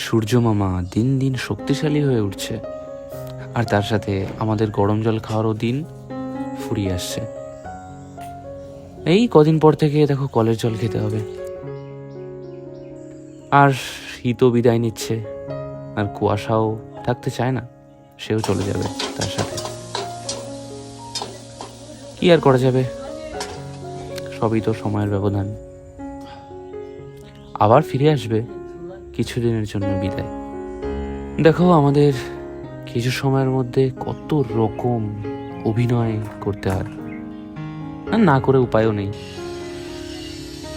সূর্য মামা দিন দিন শক্তিশালী হয়ে উঠছে, আর তার সাথে আমাদের গরম জল খাওয়ারও দিন ফুরিয়ে আসছে। এই কদিন পর থেকে দেখো কলের জল খেতে হবে, আর শীতও বিদায় নিচ্ছে, আর কুয়াশাও থাকতে চায় না, সেও চলে যাবে তার সাথে। কি আর করা যাবে, সবই তো সময়ের ব্যবধান। আবার ফিরে আসবে কিছুদিনের জন্য বিদায়। দেখো আমাদের কিছু সময়ের মধ্যে কত রকম অভিনয় করতে হয়, আর না করে উপায়ও নেই।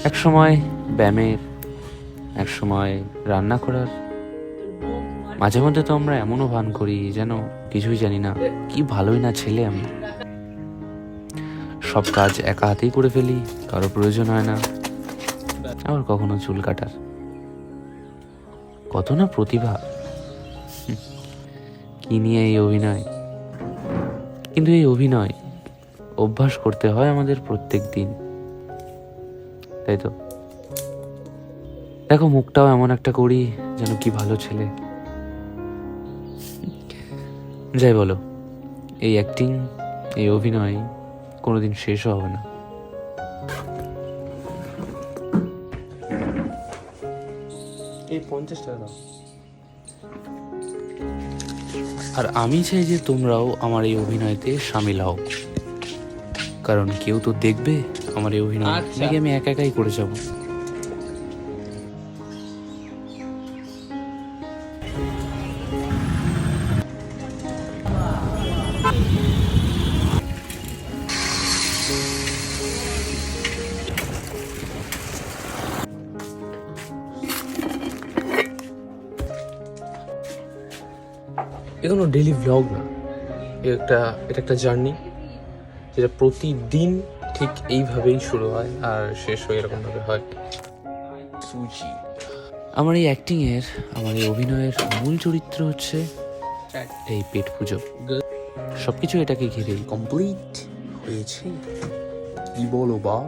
এক সময় ব্যায়ামের, এক সময় রান্না করার, মাঝে মধ্যে তো আমরা এমনও ভান করি যেন কিছুই জানি না, কি ভালোই না ছেলে আমি। সব কাজ একা হাতেই করে ফেলি, কারো প্রয়োজন হয় না। আবার কখনো চুল কাটার, কত না প্রতিভা। কি নিয়ে এই অভিনয়, কিন্তু এই অভিনয় অভ্যাস করতে হয় আমাদের প্রত্যেক দিন, তাই তো? দেখো মুখটাও এমন একটা করি যেন কি ভালো ছেলে। যাই বলো, এই অ্যাক্টিং, এই অভিনয় কোনোদিন শেষও হবে না। এই 50 টাকা দাও। আর আমি চাই যে তোমরাও আমার এই অভিনয়তে সামিল হও, কারণ কেউ তো দেখবে আমার এই অভিনয়, নাকি আমি একা একাই করে যাব? এ কোনো ডেইলি ভ্লগ না, এটা একটা জার্নি, যেটা প্রতিদিন ঠিক এইভাবেই শুরু হয় আর শেষ হয়ে এরকমভাবে হয়। সুজি আমার এই অ্যাক্টিংয়ের, আমার এই অভিনয়ের মূল চরিত্র হচ্ছে এই পেট পুজো। সবকিছু এটাকে ঘিরেই। কমপ্লিট হয়েছে, কি বলো বা?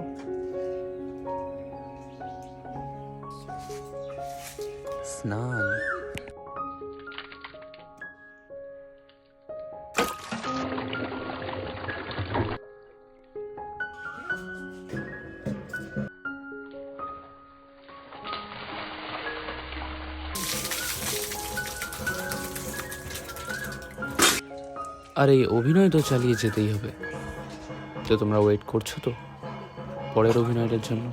স্নান, আর এই অভিনয় তো চালিয়ে যেতেই হবে। তো তোমরা ওয়েট করছো তো পরের অভিনয়টার জন্য?